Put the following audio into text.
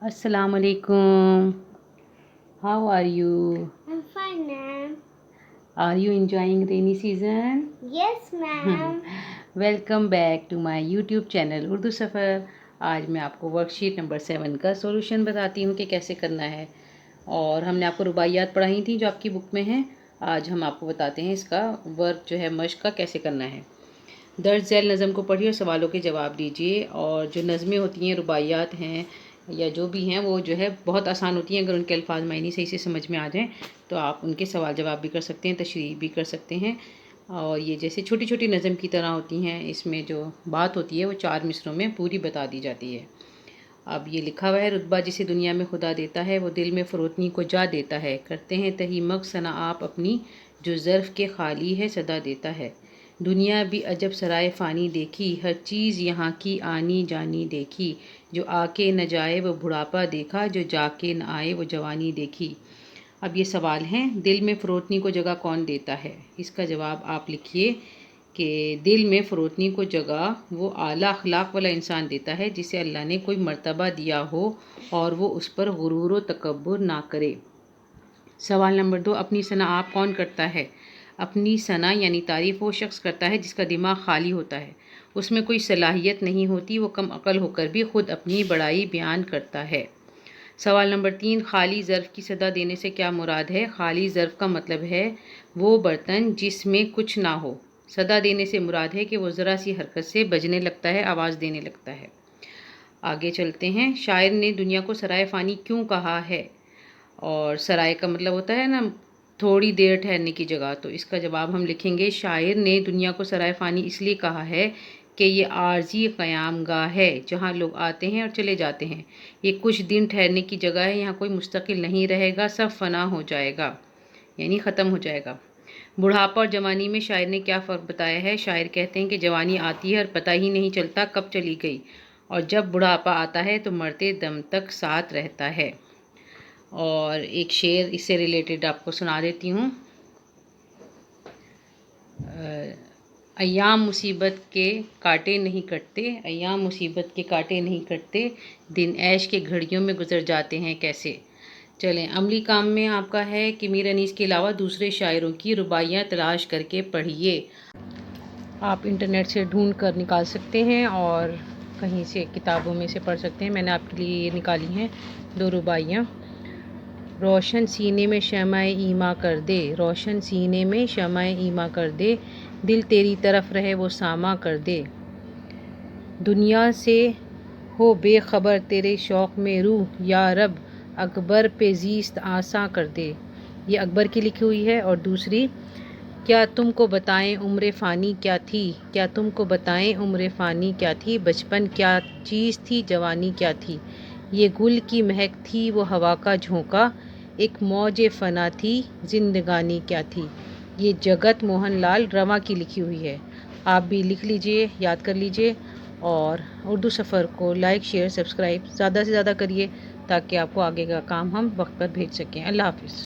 Assalamu alaikum. How are you? I'm fine, ma'am. Are you enjoying rainy season? Yes, ma'am. Welcome back to my YouTube channel Urdu Safar. आज मैं आपको worksheet number 7 का solution बताती हूँ कि कैसे करना है। और हमने आपको रुबाइयात पढ़ाई थी जो आपकी बुक में हैं। आज हम आपको बताते हैं इसका वर्क जो है मश्क का कैसे करना है। दर्ज झैल नज़म को पढ़िए और सवालों के जवाब दीजिए। और जो नज़में होती हैं, रुबाइयात हैं या जो भी हैं, वो जो है बहुत आसान होती हैं। अगर उनके अल्फाज मायने सही से समझ में आ जाएं तो आप उनके सवाल जवाब भी कर सकते हैं, तशरीह भी कर सकते हैं। और ये जैसे छोटी छोटी नज़म की तरह होती हैं। इसमें जो बात होती है वो 4 मिसरों में पूरी बता दी जाती है। अब ये लिखा हुआ है, रुतबा जिसे दुनिया में खुदा देता है वो दिल में फ़रोतनी को जा देता है। करते हैं तही मग सना आप अपनी, जो ज़र्फ़ के खाली है सदा देता है। दुनिया भी अजब सराय फ़ानी देखी, हर चीज़ यहाँ की आनी जानी देखी। जो आके न जाए वो बुढ़ापा देखा, जो जाके न आए वो जवानी देखी। अब ये सवाल हैं, दिल में फ़रोतनी को जगह कौन देता है? इसका जवाब आप लिखिए कि दिल में फ़रोतनी को जगह वो आला अखलाक वाला इंसान देता है जिसे अल्लाह ने कोई मर्तबा दिया हो और वो उस पर गुरूर व तकब्बुर ना करे। सवाल नंबर 2, अपनी सना आप कौन करता है? अपनी सना यानी तारीफ़ वो शख्स करता है जिसका दिमाग खाली होता है, उसमें कोई सलाहियत नहीं होती, वो कम अकल होकर भी ख़ुद अपनी बड़ाई बयान करता है। सवाल नंबर 3, खाली ज़र्फ़ की सदा देने से क्या मुराद है? खाली ज़र्फ़ का मतलब है वो बर्तन जिसमें कुछ ना हो। सदा देने से मुराद है कि वो ज़रा सी हरकत से बजने लगता है, आवाज़ देने लगता है। आगे चलते हैं। शायर ने दुनिया को सराय फ़ानी क्यों कहा है? और सराय का मतलब होता है ना थोड़ी देर ठहरने की जगह। तो इसका जवाब हम लिखेंगे, शायर ने दुनिया को सराय फ़ानी इसलिए कहा है कि ये आर्जी क़यामगाह है जहाँ लोग आते हैं और चले जाते हैं। ये कुछ दिन ठहरने की जगह है, यहाँ कोई मुस्तकिल नहीं रहेगा, सब फ़ना हो जाएगा यानी ख़त्म हो जाएगा। बुढ़ापा और जवानी में शायर ने क्या फ़र्क बताया है? शायर कहते हैं कि जवानी आती है और पता ही नहीं चलता कब चली गई, और जब बुढ़ापा आता है तो मरते दम तक साथ रहता है। और एक शेर इससे रिलेटेड आपको सुना देती हूँ। अय्याम मुसीबत के कांटे नहीं कटते, अय्याम मुसीबत के कांटे नहीं कटते, दिन ऐश के घड़ियों में गुजर जाते हैं कैसे। चलें, अमली काम में आपका है कि मीर अनीस के अलावा दूसरे शायरों की रुबाइयाँ तलाश करके पढ़िए। आप इंटरनेट से ढूंढ कर निकाल सकते हैं और कहीं से किताबों में से पढ़ सकते हैं। मैंने आपके लिए ये निकाली हैं 2 रुबाइयाँ। रोशन सीने में शमाए ईमा कर दे, रोशन सीने में शमाए ईमा कर दे, दिल तेरी तरफ रहे वो सामा कर दे। दुनिया से हो बेखबर तेरे शौक़ में रूह, या रब अकबर पे ज़ीस्त आसा कर दे। ये अकबर की लिखी हुई है। और दूसरी, क्या तुमको बताएं उम्र फ़ानी क्या थी, क्या तुमको बताएं उम्र फ़ानी क्या थी, बचपन क्या चीज़ थी, जवानी क्या थी। ये गुल की महक थी वो हवा का झोंका, एक मौज फ़ना थी जिंदगानी क्या थी। ये जगत मोहन लाल रवा की लिखी हुई है। आप भी लिख लीजिए, याद कर लीजिए। और उर्दू सफ़र को लाइक शेयर सब्सक्राइब ज़्यादा से ज़्यादा करिए ताकि आपको आगे का काम हम वक्त पर भेज सकें। अल्लाह हाफ़िज़।